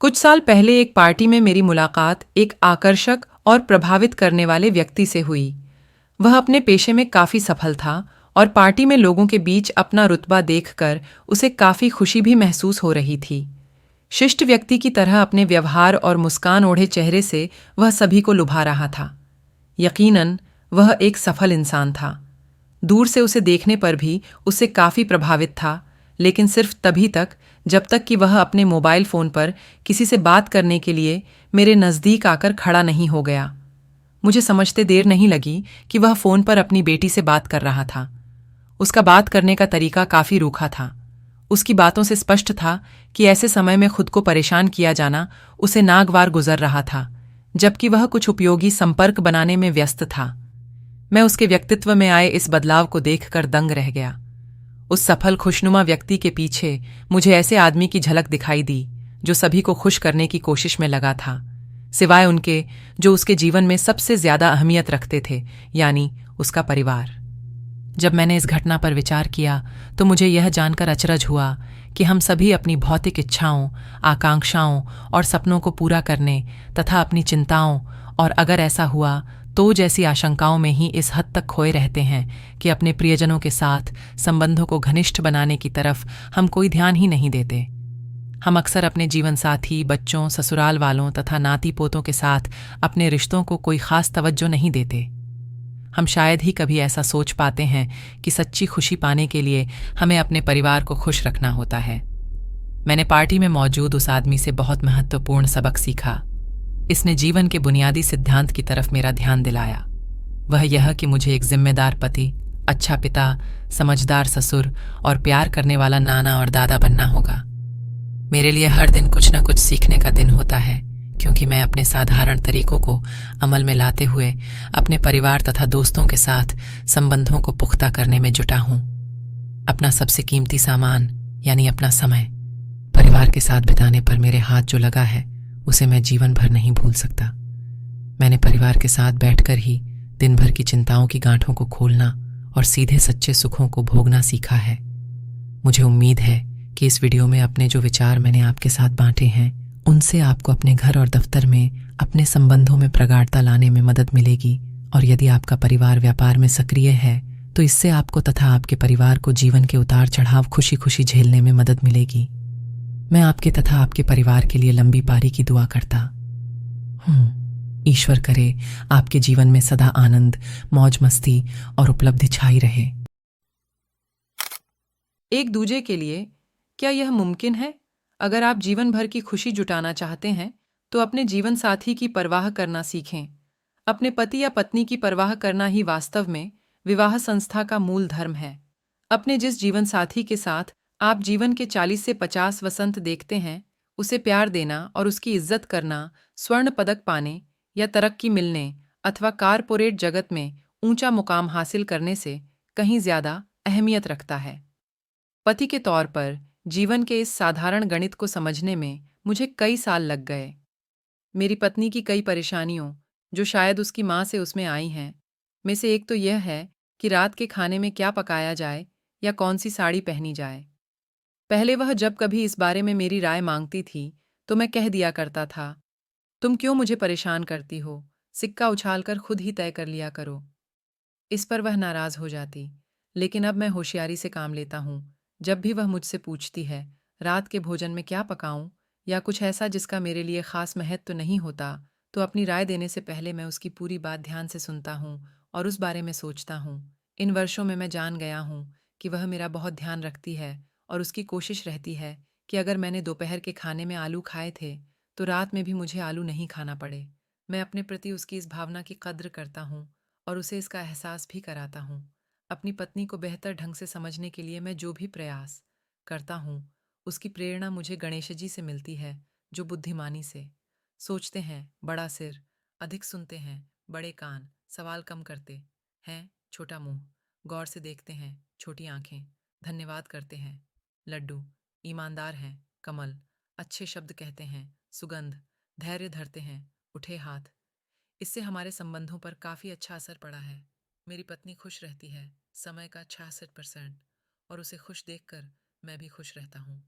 कुछ साल पहले एक पार्टी में मेरी मुलाकात एक आकर्षक और प्रभावित करने वाले व्यक्ति से हुई। वह अपने पेशे में काफी सफल था और पार्टी में लोगों के बीच अपना रुतबा देखकर उसे काफी खुशी भी महसूस हो रही थी। शिष्ट व्यक्ति की तरह अपने व्यवहार और मुस्कान ओढ़े चेहरे से वह सभी को लुभा रहा था। यकीनन वह एक सफल इंसान था। दूर से उसे देखने पर भी उससे काफी प्रभावित था, लेकिन सिर्फ तभी तक जब तक कि वह अपने मोबाइल फोन पर किसी से बात करने के लिए मेरे नजदीक आकर खड़ा नहीं हो गया। मुझे समझते देर नहीं लगी कि वह फोन पर अपनी बेटी से बात कर रहा था। उसका बात करने का तरीका काफी रूखा था। उसकी बातों से स्पष्ट था कि ऐसे समय में खुद को परेशान किया जाना उसे नागवार गुजर रहा था, जबकि वह कुछ उपयोगी संपर्क बनाने में व्यस्त था। मैं उसके व्यक्तित्व में आए इस बदलाव को देखकर दंग रह गया। उस सफल खुशनुमा व्यक्ति के पीछे मुझे ऐसे आदमी की झलक दिखाई दी जो सभी को खुश करने की कोशिश में लगा था, सिवाय उनके जो उसके जीवन में सबसे ज्यादा अहमियत रखते थे, यानी उसका परिवार। जब मैंने इस घटना पर विचार किया तो मुझे यह जानकर अचरज हुआ कि हम सभी अपनी भौतिक इच्छाओं, आकांक्षाओं और सपनों को पूरा करने तथा अपनी चिंताओं और अगर ऐसा हुआ तो जैसी आशंकाओं में ही इस हद तक खोए रहते हैं कि अपने प्रियजनों के साथ संबंधों को घनिष्ठ बनाने की तरफ हम कोई ध्यान ही नहीं देते। हम अक्सर अपने जीवन साथी, बच्चों, ससुराल वालों तथा नाती पोतों के साथ अपने रिश्तों को कोई खास तवज्जो नहीं देते। हम शायद ही कभी ऐसा सोच पाते हैं कि सच्ची खुशी पाने के लिए हमें अपने परिवार को खुश रखना होता है। मैंने पार्टी में मौजूद उस आदमी से बहुत महत्वपूर्ण सबक सीखा। इसने जीवन के बुनियादी सिद्धांत की तरफ मेरा ध्यान दिलाया। वह यह कि मुझे एक जिम्मेदार पति, अच्छा पिता, समझदार ससुर और प्यार करने वाला नाना और दादा बनना होगा। मेरे लिए हर दिन कुछ न कुछ सीखने का दिन होता है, क्योंकि मैं अपने साधारण तरीकों को अमल में लाते हुए अपने परिवार तथा दोस्तों के साथ संबंधों को पुख्ता करने में जुटा हूं। अपना सबसे कीमती सामान यानी अपना समय परिवार के साथ बिताने पर मेरे हाथ जो लगा है उसे मैं जीवन भर नहीं भूल सकता। मैंने परिवार के साथ बैठकर ही दिन भर की चिंताओं की गांठों को खोलना और सीधे सच्चे सुखों को भोगना सीखा है। मुझे उम्मीद है कि इस वीडियो में अपने जो विचार मैंने आपके साथ बांटे हैं उनसे आपको अपने घर और दफ्तर में अपने संबंधों में प्रगाढ़ता लाने में मदद मिलेगी, और यदि आपका परिवार व्यापार में सक्रिय है तो इससे आपको तथा आपके परिवार को जीवन के उतार चढ़ाव खुशी खुशी झेलने में मदद मिलेगी। मैं आपके तथा आपके परिवार के लिए लंबी पारी की दुआ करता हूँ। ईश्वर करे आपके जीवन में सदा आनंद, मौज मस्ती और उपलब्धि छाई रहे। एक दूजे के लिए क्या यह मुमकिन है? अगर आप जीवन भर की खुशी जुटाना चाहते हैं तो अपने जीवन साथी की परवाह करना सीखें। अपने पति या पत्नी की परवाह करना ही वास्तव में विवाह संस्था का मूल धर्म है। अपने जिस जीवन साथी के साथ आप जीवन के 40 से 50 वसंत देखते हैं, उसे प्यार देना और उसकी इज्जत करना स्वर्ण पदक पाने या तरक्की मिलने अथवा कारपोरेट जगत में ऊंचा मुकाम हासिल करने से कहीं ज्यादा अहमियत रखता है। पति के तौर पर जीवन के इस साधारण गणित को समझने में मुझे कई साल लग गए। मेरी पत्नी की कई परेशानियों, जो शायद उसकी माँ से उसमें आई हैं, में से एक तो यह है कि रात के खाने में क्या पकाया जाए या कौन सी साड़ी पहनी जाए। पहले वह जब कभी इस बारे में मेरी राय मांगती थी तो मैं कह दिया करता था, तुम क्यों मुझे परेशान करती हो, सिक्का उछालकर खुद ही तय कर लिया करो। इस पर वह नाराज हो जाती, लेकिन अब मैं होशियारी से काम लेता हूँ। जब भी वह मुझसे पूछती है रात के भोजन में क्या पकाऊं या कुछ ऐसा जिसका मेरे लिए खास महत्व नहीं होता, तो अपनी राय देने से पहले मैं उसकी पूरी बात ध्यान से सुनता हूँ और उस बारे में सोचता हूँ। इन वर्षों में मैं जान गया हूँ कि वह मेरा बहुत ध्यान रखती है और उसकी कोशिश रहती है कि अगर मैंने दोपहर के खाने में आलू खाए थे तो रात में भी मुझे आलू नहीं खाना पड़े। मैं अपने प्रति उसकी इस भावना की कद्र करता हूँ और उसे इसका एहसास भी कराता हूँ। अपनी पत्नी को बेहतर ढंग से समझने के लिए मैं जो भी प्रयास करता हूँ उसकी प्रेरणा मुझे गणेश जी से मिलती है, जो बुद्धिमानी से सोचते हैं, बड़ा सिर, अधिक सुनते हैं, बड़े कान, सवाल कम करते हैं, छोटा मुंह, गौर से देखते हैं, छोटी आंखें, धन्यवाद करते हैं, लड्डू, ईमानदार हैं, कमल, अच्छे शब्द कहते हैं, सुगंध, धैर्य धरते हैं, उठे हाथ। इससे हमारे संबंधों पर काफी अच्छा असर पड़ा है। मेरी पत्नी खुश रहती है, समय का 66%, और उसे खुश देखकर मैं भी खुश रहता हूँ।